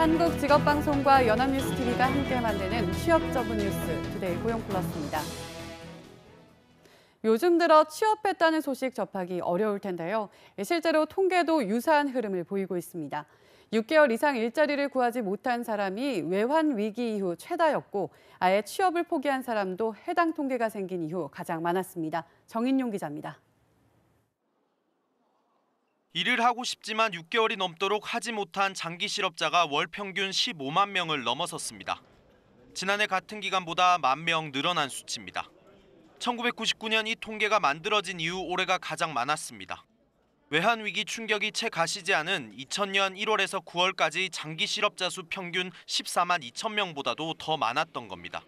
한국직업방송과 연합뉴스TV가 함께 만드는 취업 전문 뉴스 투데이 고용플러스입니다. 요즘 들어 취업했다는 소식 접하기 어려울 텐데요. 실제로 통계도 유사한 흐름을 보이고 있습니다. 6개월 이상 일자리를 구하지 못한 사람이 외환 위기 이후 최다였고 아예 취업을 포기한 사람도 해당 통계가 생긴 이후 가장 많았습니다. 정인용 기자입니다. 일을 하고 싶지만 6개월이 넘도록 하지 못한 장기 실업자가 월 평균 15만 명을 넘어섰습니다. 지난해 같은 기간보다 1만 명 늘어난 수치입니다. 1999년 이 통계가 만들어진 이후 올해가 가장 많았습니다. 외환위기 충격이 채 가시지 않은 2000년 1월에서 9월까지 장기 실업자 수 평균 14만 2천 명보다도 더 많았던 겁니다.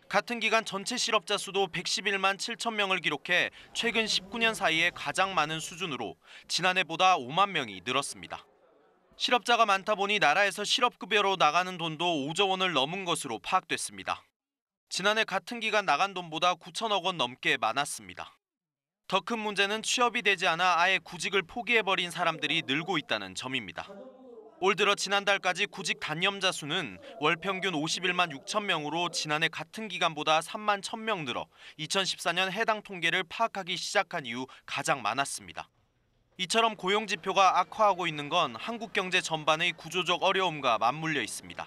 같은 기간 전체 실업자 수도 111만 7천 명을 기록해 최근 19년 사이에 가장 많은 수준으로 지난해보다 5만 명이 늘었습니다. 실업자가 많다 보니 나라에서 실업급여로 나가는 돈도 5조 원을 넘은 것으로 파악됐습니다. 지난해 같은 기간 나간 돈보다 9천억 원 넘게 많았습니다. 더 큰 문제는 취업이 되지 않아 아예 구직을 포기해버린 사람들이 늘고 있다는 점입니다. 올 들어 지난달까지 구직 단념자 수는 월 평균 51만 6천 명으로 지난해 같은 기간보다 3만 1천 명 늘어 2014년 해당 통계를 파악하기 시작한 이후 가장 많았습니다. 이처럼 고용 지표가 악화하고 있는 건 한국 경제 전반의 구조적 어려움과 맞물려 있습니다.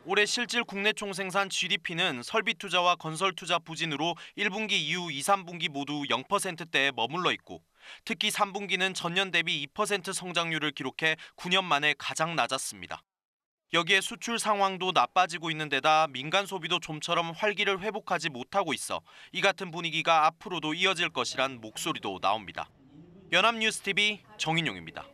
올해 실질 국내 총생산 GDP는 설비 투자와 건설 투자 부진으로 1분기 이후 2, 3분기 모두 0%대에 머물러 있고 특히 3분기는 전년 대비 2% 성장률을 기록해 9년 만에 가장 낮았습니다. 여기에 수출 상황도 나빠지고 있는 데다 민간 소비도 좀처럼 활기를 회복하지 못하고 있어 이 같은 분위기가 앞으로도 이어질 것이란 목소리도 나옵니다. 연합뉴스TV 정인용입니다.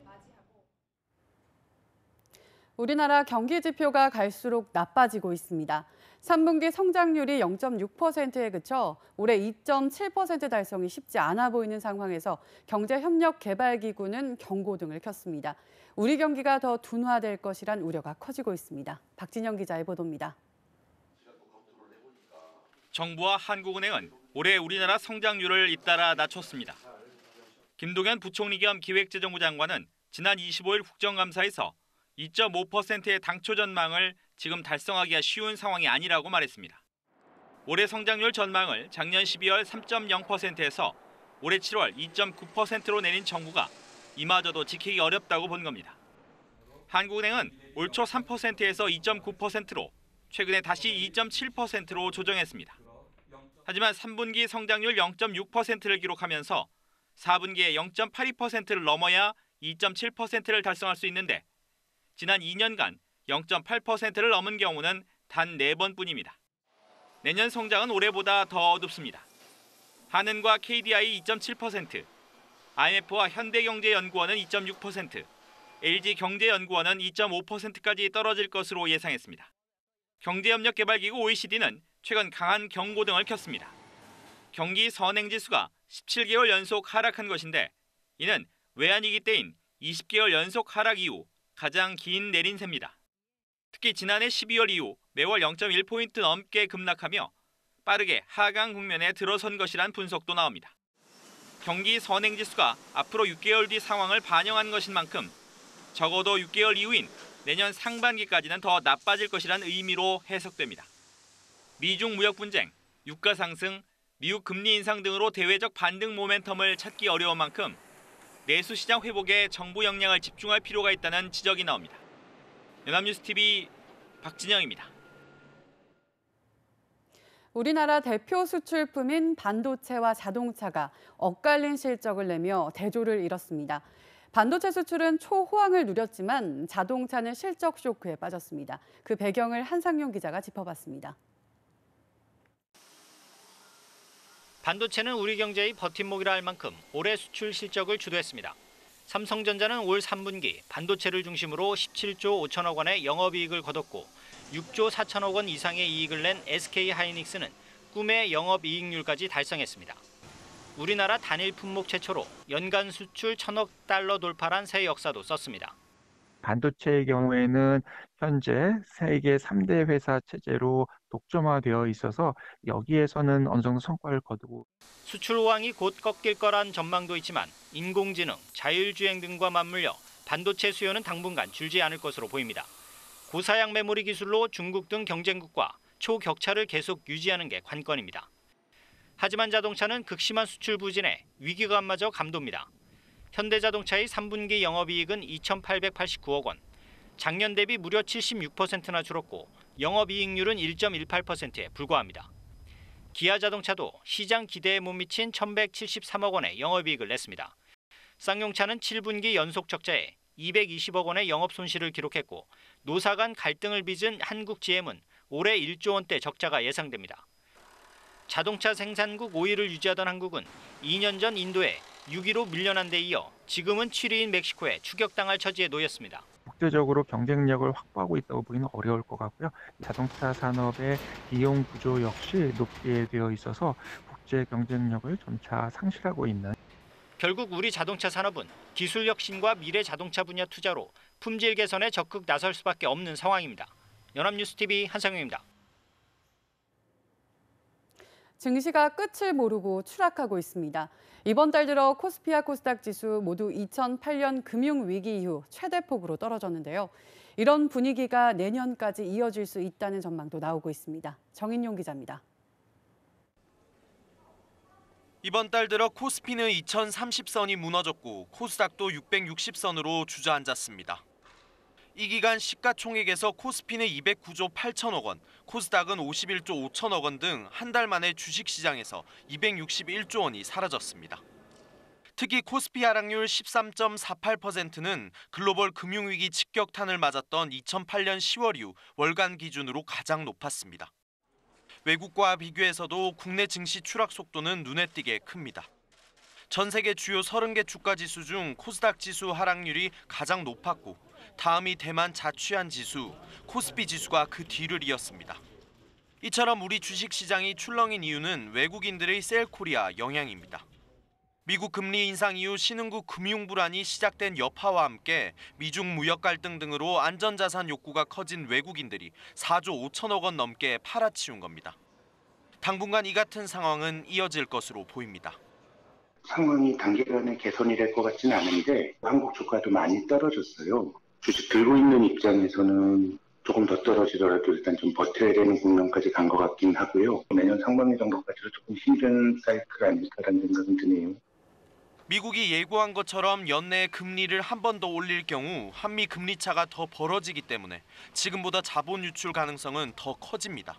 우리나라 경기 지표가 갈수록 나빠지고 있습니다. 3분기 성장률이 0.6%에 그쳐 올해 2.7% 달성이 쉽지 않아 보이는 상황에서 경제협력개발기구는 경고등을 켰습니다. 우리 경기가 더 둔화될 것이란 우려가 커지고 있습니다. 박진영 기자의 보도입니다. 정부와 한국은행은 올해 우리나라 성장률을 잇따라 낮췄습니다. 김동연 부총리 겸 기획재정부 장관은 지난 25일 국정감사에서 2.5%의 당초 전망을 지금 달성하기가 쉬운 상황이 아니라고 말했습니다. 올해 성장률 전망을 작년 12월 3.0%에서 올해 7월 2.9%로 내린 정부가 이마저도 지키기 어렵다고 본 겁니다. 한국은행은 올 초 3%에서 2.9%로 최근에 다시 2.7%로 조정했습니다. 하지만 3분기 성장률 0.6%를 기록하면서 4분기에 0.82%를 넘어야 2.7%를 달성할 수 있는데 지난 2년간 0.8%를 넘은 경우는 단 4번뿐입니다. 내년 성장은 올해보다 더 어둡습니다. 한은과 KDI 2.7%, IMF와 현대경제연구원은 2.6%, LG경제연구원은 2.5%까지 떨어질 것으로 예상했습니다. 경제협력개발기구 OECD는 최근 강한 경고등을 켰습니다. 경기 선행지수가 17개월 연속 하락한 것인데 이는 외환위기 때인 20개월 연속 하락 이후 가장 긴 내린세입니다. 특히 지난해 12월 이후 매월 0.1포인트 넘게 급락하며 빠르게 하강 국면에 들어선 것이란 분석도 나옵니다. 경기 선행지수가 앞으로 6개월 뒤 상황을 반영한 것인 만큼 적어도 6개월 이후인 내년 상반기까지는 더 나빠질 것이란 의미로 해석됩니다. 미중 무역 분쟁, 유가 상승, 미국 금리 인상 등으로 대외적 반등 모멘텀을 찾기 어려운 만큼 내수 시장 회복에 정부 역량을 집중할 필요가 있다는 지적이 나옵니다. 연합뉴스TV 박진영입니다. 우리나라 대표 수출품인 반도체와 자동차가 엇갈린 실적을 내며 대조를 이뤘습니다. 반도체 수출은 초호황을 누렸지만 자동차는 실적 쇼크에 빠졌습니다. 그 배경을 한상용 기자가 짚어봤습니다. 반도체는 우리 경제의 버팀목이라 할 만큼 올해 수출 실적을 주도했습니다. 삼성전자는 올 3분기 반도체를 중심으로 17조 5천억 원의 영업이익을 거뒀고 6조 4천억 원 이상의 이익을 낸 SK하이닉스는 꿈의 영업이익률까지 달성했습니다. 우리나라 단일 품목 최초로 연간 수출 1,000억 달러 돌파란 새 역사도 썼습니다. 반도체의 경우에는 현재 세계 3대 회사 체제로 독점화되어 있어서 여기에서는 어느 정도 성과를 거두고 수출 호황이 곧 꺾일 거란 전망도 있지만 인공지능, 자율주행 등과 맞물려 반도체 수요는 당분간 줄지 않을 것으로 보입니다. 고사양 메모리 기술로 중국 등 경쟁국과 초격차를 계속 유지하는 게 관건입니다. 하지만 자동차는 극심한 수출 부진에 위기감마저 감돕니다. 현대자동차의 3분기 영업이익은 2,889억 원, 작년 대비 무려 76%나 줄었고 영업이익률은 1.18%에 불과합니다. 기아자동차도 시장 기대에 못 미친 1,173억 원의 영업이익을 냈습니다. 쌍용차는 7분기 연속 적자에 220억 원의 영업 손실을 기록했고 노사 간 갈등을 빚은 한국GM은 올해 1조 원대 적자가 예상됩니다. 자동차 생산국 5위를 유지하던 한국은 2년 전 인도에 6위로 밀려난 데 이어 지금은 7위인 멕시코에 추격당할 처지에 놓였습니다. 국제적으로 경쟁력을 확보하고 있다고 보기는 어려울 것 같고요. 자동차 산업의 이용 구조 역시 높게 되어 있어서 국제 경쟁력을 점차 상실하고 있는. 결국 우리 자동차 산업은 기술 혁신과 미래 자동차 분야 투자로 품질 개선에 적극 나설 수밖에 없는 상황입니다. 연합뉴스TV 한상용입니다. 증시가 끝을 모르고 추락하고 있습니다. 이번 달 들어 코스피와 코스닥 지수 모두 2008년 금융위기 이후 최대폭으로 떨어졌는데요. 이런 분위기가 내년까지 이어질 수 있다는 전망도 나오고 있습니다. 정인용 기자입니다. 이번 달 들어 코스피는 2030선이 무너졌고 코스닥도 660선으로 주저앉았습니다. 이 기간 시가총액에서 코스피는 209조 8천억 원, 코스닥은 51조 5천억 원 등 한 달 만에 주식시장에서 261조 원이 사라졌습니다. 특히 코스피 하락률 13.48%는 글로벌 금융위기 직격탄을 맞았던 2008년 10월 이후 월간 기준으로 가장 높았습니다. 외국과 비교해서도 국내 증시 추락 속도는 눈에 띄게 큽니다. 전 세계 주요 30개 주가 지수 중 코스닥 지수 하락률이 가장 높았고 다음이 대만 자취한 지수, 코스피 지수가 그 뒤를 이었습니다. 이처럼 우리 주식시장이 출렁인 이유는 외국인들의 셀코리아 영향입니다. 미국 금리 인상 이후 신흥국 금융 불안이 시작된 여파와 함께 미중 무역 갈등 등으로 안전자산 욕구가 커진 외국인들이 4조 5천억 원 넘게 팔아치운 겁니다. 당분간 이 같은 상황은 이어질 것으로 보입니다. 상황이 단기간에 개선이 될 것 같지는 않은데 한국 주가도 많이 떨어졌어요. 주식 들고 있는 입장에서는 조금 더 떨어지더라도 일단 좀 버텨야 되는 국면까지 간 것 같긴 하고요. 내년 상반기 정도까지도 조금 힘든 사이클 아닐까라는 생각은 드네요. 미국이 예고한 것처럼 연내 금리를 한 번 더 올릴 경우 한미 금리 차가 더 벌어지기 때문에 지금보다 자본 유출 가능성은 더 커집니다.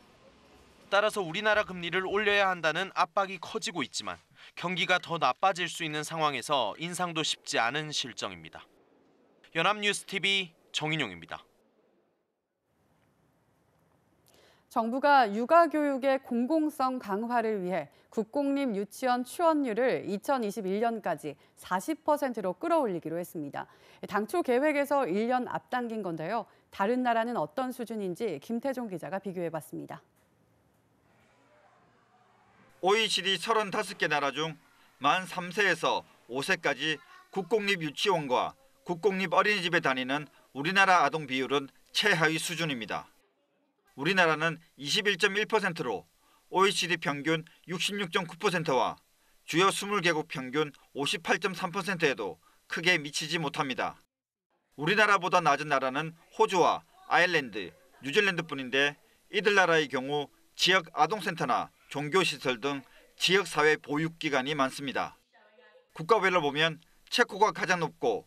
따라서 우리나라 금리를 올려야 한다는 압박이 커지고 있지만 경기가 더 나빠질 수 있는 상황에서 인상도 쉽지 않은 실정입니다. 연합뉴스TV 정인용입니다. 정부가 육아교육의 공공성 강화를 위해 국공립 유치원 취원율을 2021년까지 40%로 끌어올리기로 했습니다. 당초 계획에서 1년 앞당긴 건데요. 다른 나라는 어떤 수준인지 김태종 기자가 비교해봤습니다. OECD 35개 나라 중 만 3세에서 5세까지 국공립 유치원과 국공립 어린이집에 다니는 우리나라 아동 비율은 최하위 수준입니다. 우리나라는 21.1%로 OECD 평균 66.9%와 주요 20개국 평균 58.3%에도 크게 미치지 못합니다. 우리나라보다 낮은 나라는 호주와 아일랜드, 뉴질랜드뿐인데 이들 나라의 경우 지역 아동센터나 종교시설 등 지역사회 보육기관이 많습니다. 국가별로 보면 체코가 가장 높고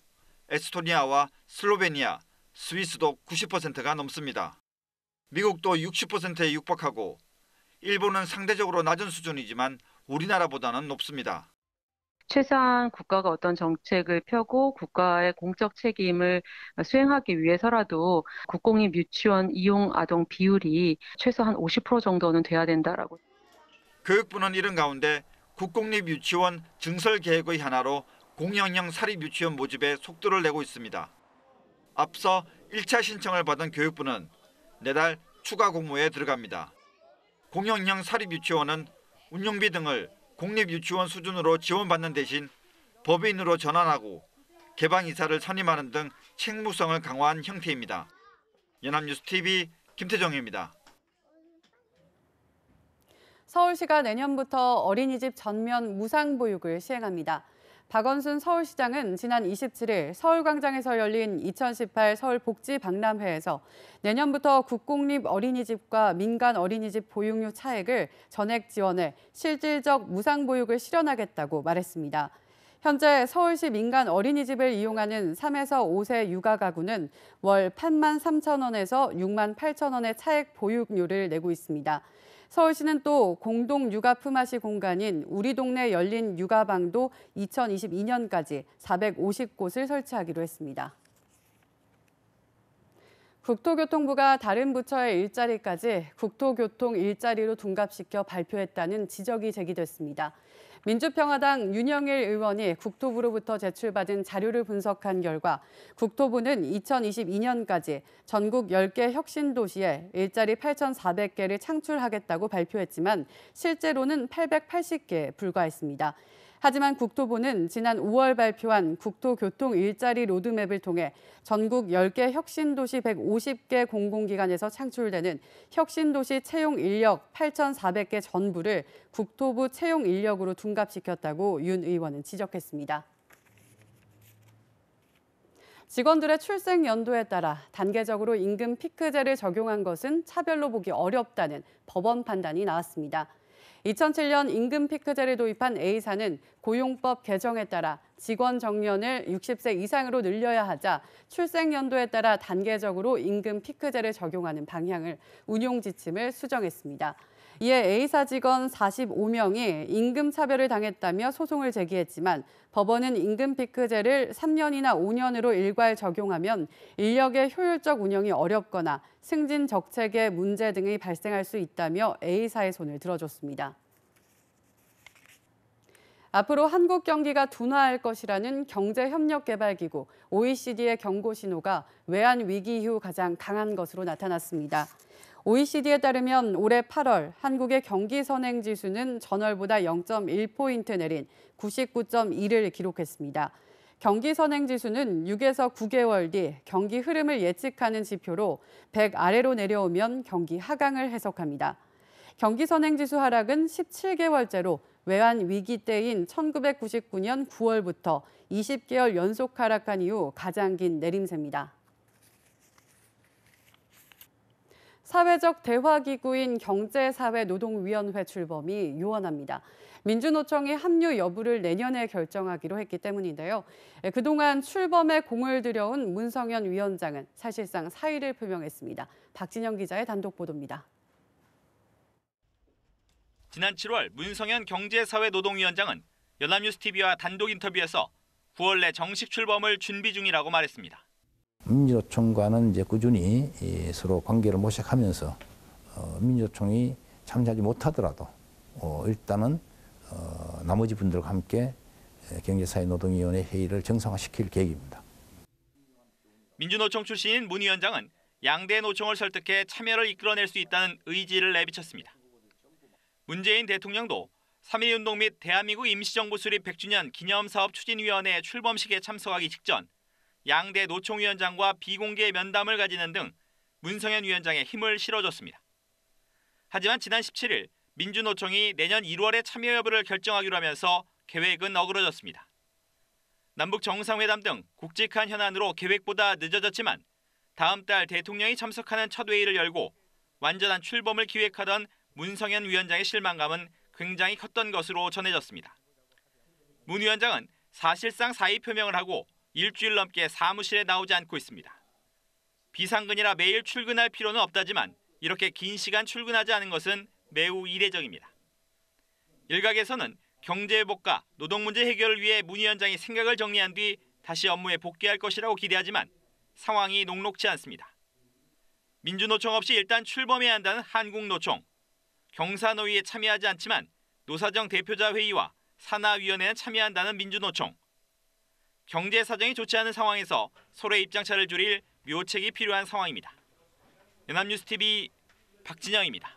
에스토니아와 슬로베니아, 스위스도 90%가 넘습니다. 미국도 60%에 육박하고 일본은 상대적으로 낮은 수준이지만 우리나라보다는 높습니다. 최소한 국가가 어떤 정책을 펴고 국가의 공적 책임을 수행하기 위해서라도 국공립 유치원 이용 아동 비율이 최소한 50% 정도는 돼야 된다라고. 교육부는 이런 가운데 국공립 유치원 증설 계획의 하나로 공영형 사립 유치원 모집에 속도를 내고 있습니다. 앞서 1차 신청을 받은 교육부는 내달 추가 공모에 들어갑니다. 공영형 사립 유치원은 운영비 등을 공립유치원 수준으로 지원받는 대신 법인으로 전환하고 개방이사를 선임하는 등 책무성을 강화한 형태입니다. 연합뉴스TV 김태정입니다. 서울시가 내년부터 어린이집 전면 무상보육을 시행합니다. 박원순 서울시장은 지난 27일 서울광장에서 열린 2018 서울복지박람회에서 내년부터 국공립 어린이집과 민간 어린이집 보육료 차액을 전액 지원해 실질적 무상보육을 실현하겠다고 말했습니다. 현재 서울시 민간 어린이집을 이용하는 3에서 5세 육아 가구는 월 8만 3천 원에서 6만 8천 원의 차액 보육료를 내고 있습니다. 서울시는 또 공동 육아 품앗이 공간인 우리 동네 열린 육아방도 2022년까지 450곳을 설치하기로 했습니다. 국토교통부가 다른 부처의 일자리까지 국토교통 일자리로 둔갑시켜 발표했다는 지적이 제기됐습니다. 민주평화당 윤영일 의원이 국토부로부터 제출받은 자료를 분석한 결과 국토부는 2022년까지 전국 10개 혁신도시에 일자리 8,400개를 창출하겠다고 발표했지만 실제로는 880개에 불과했습니다. 하지만 국토부는 지난 5월 발표한 국토교통 일자리 로드맵을 통해 전국 10개 혁신도시 150개 공공기관에서 창출되는 혁신도시 채용 인력 8,400개 전부를 국토부 채용 인력으로 둔갑시켰다고 윤 의원은 지적했습니다. 직원들의 출생 연도에 따라 단계적으로 임금 피크제를 적용한 것은 차별로 보기 어렵다는 법원 판단이 나왔습니다. 2007년 임금 피크제를 도입한 A사는 고용법 개정에 따라 직원 정년을 60세 이상으로 늘려야 하자 출생 연도에 따라 단계적으로 임금 피크제를 적용하는 방향을 운용 지침을 수정했습니다. 이에 A사 직원 45명이 임금 차별을 당했다며 소송을 제기했지만 법원은 임금 피크제를 3년이나 5년으로 일괄 적용하면 인력의 효율적 운영이 어렵거나 승진 적책의 문제 등이 발생할 수 있다며 A사의 손을 들어줬습니다. 앞으로 한국 경기가 둔화할 것이라는 경제협력개발기구 OECD의 경고 신호가 외환 위기 이후 가장 강한 것으로 나타났습니다. OECD에 따르면 올해 8월 한국의 경기 선행 지수는 전월보다 0.1포인트 내린 99.2를 기록했습니다. 경기 선행 지수는 6에서 9개월 뒤 경기 흐름을 예측하는 지표로 100 아래로 내려오면 경기 하강을 해석합니다. 경기 선행 지수 하락은 17개월째로 외환 위기 때인 1999년 9월부터 20개월 연속 하락한 이후 가장 긴 내림세입니다. 사회적 대화기구인 경제사회노동위원회 출범이 요원합니다. 민주노총이 합류 여부를 내년에 결정하기로 했기 때문인데요. 그동안 출범에 공을 들여온 문성현 위원장은 사실상 사의를 표명했습니다. 박진영 기자의 단독 보도입니다. 지난 7월 문성현 경제사회노동위원장은 연합뉴스TV와 단독 인터뷰에서 9월 내 정식 출범을 준비 중이라고 말했습니다. 민주노총과는 이제 꾸준히 서로 관계를 모색하면서 민주노총이 참여하지 못하더라도 일단은 나머지 분들과 함께 경제사회노동위원회 회의를 정상화시킬 계획입니다. 민주노총 출신인 문 위원장은 양대 노총을 설득해 참여를 이끌어낼 수 있다는 의지를 내비쳤습니다. 문재인 대통령도 3.1운동 및 대한민국 임시정부 수립 100주년 기념사업 추진위원회 출범식에 참석하기 직전 양대 노총위원장과 비공개 면담을 가지는 등 문성현 위원장의 힘을 실어줬습니다. 하지만 지난 17일 민주노총이 내년 1월에 참여 여부를 결정하기로 하면서 계획은 어그러졌습니다. 남북 정상회담 등 굵직한 현안으로 계획보다 늦어졌지만 다음 달 대통령이 참석하는 첫 회의를 열고 완전한 출범을 기획하던 문성현 위원장의 실망감은 굉장히 컸던 것으로 전해졌습니다. 문 위원장은 사실상 사의 표명을 하고 일주일 넘게 사무실에 나오지 않고 있습니다. 비상근이라 매일 출근할 필요는 없다지만 이렇게 긴 시간 출근하지 않은 것은 매우 이례적입니다. 일각에서는 경제회복과 노동 문제 해결을 위해 문 위원장이 생각을 정리한 뒤 다시 업무에 복귀할 것이라고 기대하지만 상황이 녹록지 않습니다. 민주노총 없이 일단 출범해야 한다는 한국노총, 경사노위에 참여하지 않지만 노사정 대표자 회의와 산하위원회는 참여한다는 민주노총, 경제 사정이 좋지 않은 상황에서 서로의 입장차를 줄일 묘책이 필요한 상황입니다. 연합뉴스TV 박진영입니다.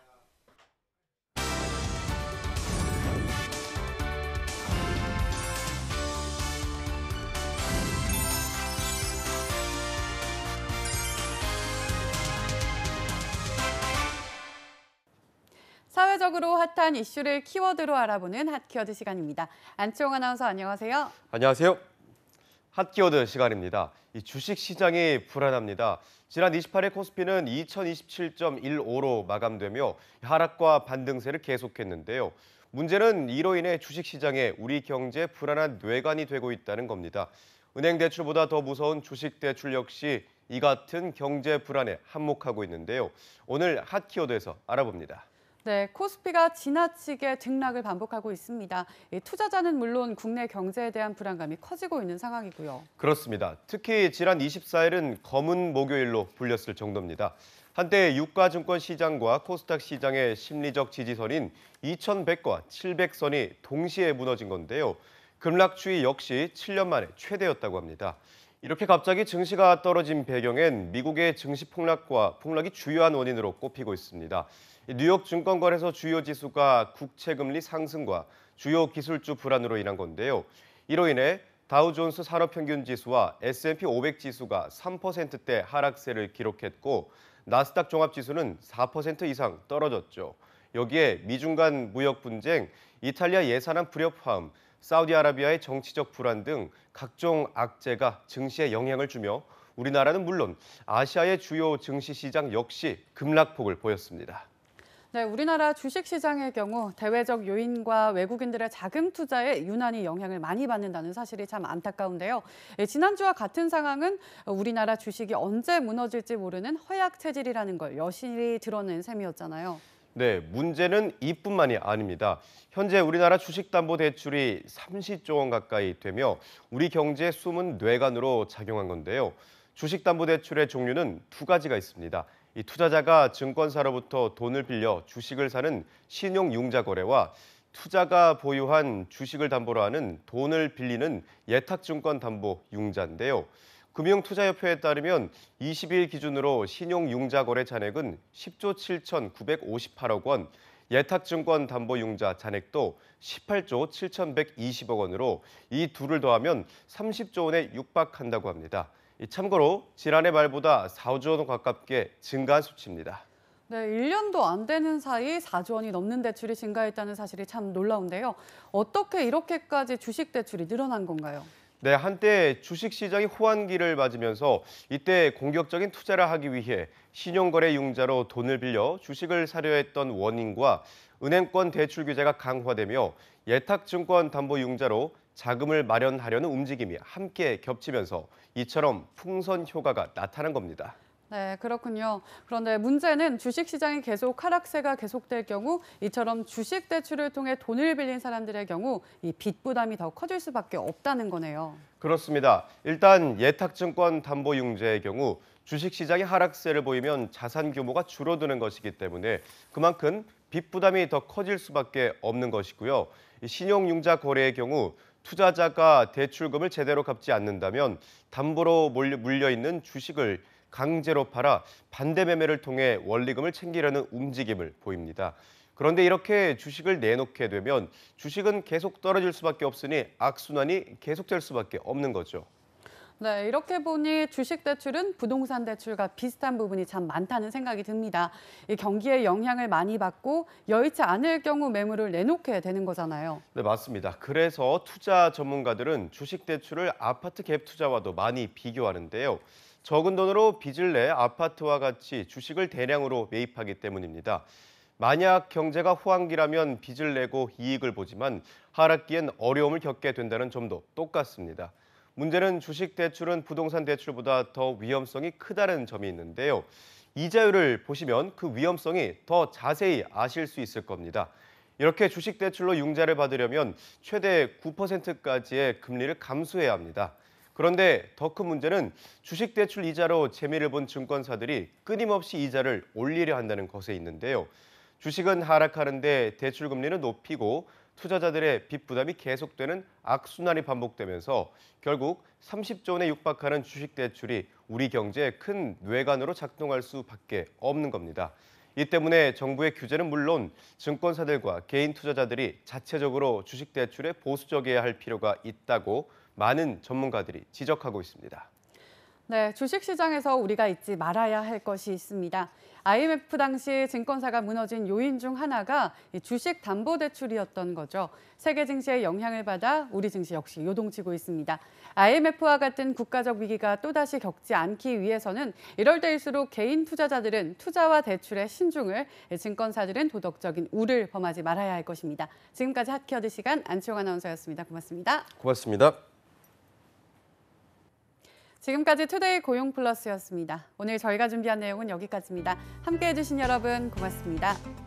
사회 경제적으로 핫한 이슈를 키워드로 알아보는 핫키워드 시간입니다. 안치홍 아나운서 안녕하세요. 안녕하세요. 핫키워드 시간입니다. 이 주식 시장이 불안합니다. 지난 28일 코스피는 2027.15로 마감되며 하락과 반등세를 계속했는데요. 문제는 이로 인해 주식 시장에 우리 경제에 불안한 뇌관이 되고 있다는 겁니다. 은행 대출보다 더 무서운 주식 대출 역시 이 같은 경제 불안에 한몫하고 있는데요. 오늘 핫키워드에서 알아봅니다. 네, 코스피가 지나치게 등락을 반복하고 있습니다. 투자자는 물론 국내 경제에 대한 불안감이 커지고 있는 상황이고요. 그렇습니다. 특히 지난 24일은 검은 목요일로 불렸을 정도입니다. 한때 유가증권 시장과 코스닥 시장의 심리적 지지선인 2100과 700선이 동시에 무너진 건데요. 급락 추이 역시 7년 만에 최대였다고 합니다. 이렇게 갑자기 증시가 떨어진 배경엔 미국의 증시 폭락이 주요한 원인으로 꼽히고 있습니다. 뉴욕 증권거래소 주요 지수가 국채금리 상승과 주요 기술주 불안으로 인한 건데요. 이로 인해 다우존스 산업평균지수와 S&P 500 지수가 3%대 하락세를 기록했고 나스닥 종합지수는 4% 이상 떨어졌죠. 여기에 미중 간 무역 분쟁, 이탈리아 예산안 불협 화음, 사우디아라비아의 정치적 불안 등 각종 악재가 증시에 영향을 주며 우리나라는 물론 아시아의 주요 증시 시장 역시 급락폭을 보였습니다. 네, 우리나라 주식시장의 경우 대외적 요인과 외국인들의 자금 투자에 유난히 영향을 많이 받는다는 사실이 참 안타까운데요. 지난주와 같은 상황은 우리나라 주식이 언제 무너질지 모르는 허약 체질이라는 걸 여실히 드러낸 셈이었잖아요. 네, 문제는 이뿐만이 아닙니다. 현재 우리나라 주식담보대출이 30조 원 가까이 되며 우리 경제의 숨은 뇌관으로 작용한 건데요. 주식담보대출의 종류는 두 가지가 있습니다. 이 투자자가 증권사로부터 돈을 빌려 주식을 사는 신용융자거래와 투자가 보유한 주식을 담보로 하는 돈을 빌리는 예탁증권담보융자인데요. 금융투자협회에 따르면 20일 기준으로 신용융자거래 잔액은 10조 7,958억 원, 예탁증권담보융자 잔액도 18조 7,120억 원으로 이 둘을 더하면 30조 원에 육박한다고 합니다. 참고로 지난해 말보다 4조 원 가깝게 증가한 수치입니다. 네, 1년도 안 되는 사이 4조 원이 넘는 대출이 증가했다는 사실이 참 놀라운데요. 어떻게 이렇게까지 주식 대출이 늘어난 건가요? 네, 한때 주식시장이 호황기를 맞으면서 이때 공격적인 투자를 하기 위해 신용거래융자로 돈을 빌려 주식을 사려 했던 원인과 은행권 대출 규제가 강화되며 예탁증권담보융자로 자금을 마련하려는 움직임이 함께 겹치면서 이처럼 풍선 효과가 나타난 겁니다. 네, 그렇군요. 그런데 문제는 주식시장이 계속 하락세가 계속될 경우 이처럼 주식 대출을 통해 돈을 빌린 사람들의 경우 이 빚 부담이 더 커질 수밖에 없다는 거네요. 그렇습니다. 일단 예탁증권담보융자의 경우 주식시장이 하락세를 보이면 자산 규모가 줄어드는 것이기 때문에 그만큼 빚 부담이 더 커질 수밖에 없는 것이고요. 신용융자 거래의 경우 투자자가 대출금을 제대로 갚지 않는다면 담보로 물려있는 주식을 강제로 팔아 반대 매매를 통해 원리금을 챙기려는 움직임을 보입니다. 그런데 이렇게 주식을 내놓게 되면 주식은 계속 떨어질 수밖에 없으니 악순환이 계속될 수밖에 없는 거죠. 네, 이렇게 보니 주식 대출은 부동산 대출과 비슷한 부분이 참 많다는 생각이 듭니다. 이 경기에 영향을 많이 받고 여의치 않을 경우 매물을 내놓게 되는 거잖아요. 네, 맞습니다. 그래서 투자 전문가들은 주식 대출을 아파트 갭 투자와도 많이 비교하는데요. 적은 돈으로 빚을 내 아파트와 같이 주식을 대량으로 매입하기 때문입니다. 만약 경제가 호황기라면 빚을 내고 이익을 보지만 하락기엔 어려움을 겪게 된다는 점도 똑같습니다. 문제는 주식 대출은 부동산 대출보다 더 위험성이 크다는 점이 있는데요. 이자율을 보시면 그 위험성이 더 자세히 아실 수 있을 겁니다. 이렇게 주식 대출로 융자를 받으려면 최대 9%까지의 금리를 감수해야 합니다. 그런데 더 큰 문제는 주식 대출 이자로 재미를 본 증권사들이 끊임없이 이자를 올리려 한다는 것에 있는데요. 주식은 하락하는데 대출 금리는 높이고 투자자들의 빚 부담이 계속되는 악순환이 반복되면서 결국 30조 원에 육박하는 주식 대출이 우리 경제에 큰 뇌관으로 작동할 수밖에 없는 겁니다. 이 때문에 정부의 규제는 물론 증권사들과 개인 투자자들이 자체적으로 주식 대출에 보수적이어야 할 필요가 있다고 많은 전문가들이 지적하고 있습니다. 네, 주식시장에서 우리가 잊지 말아야 할 것이 있습니다. IMF 당시 증권사가 무너진 요인 중 하나가 이 주식 담보대출이었던 거죠. 세계 증시에 영향을 받아 우리 증시 역시 요동치고 있습니다. IMF와 같은 국가적 위기가 또다시 겪지 않기 위해서는 이럴 때일수록 개인 투자자들은 투자와 대출에 신중을, 증권사들은 도덕적인 우를 범하지 말아야 할 것입니다. 지금까지 핫키워드 시간 안치홍 아나운서였습니다. 고맙습니다. 고맙습니다. 지금까지 투데이 고용 플러스였습니다. 오늘 저희가 준비한 내용은 여기까지입니다. 함께해 주신 여러분 고맙습니다.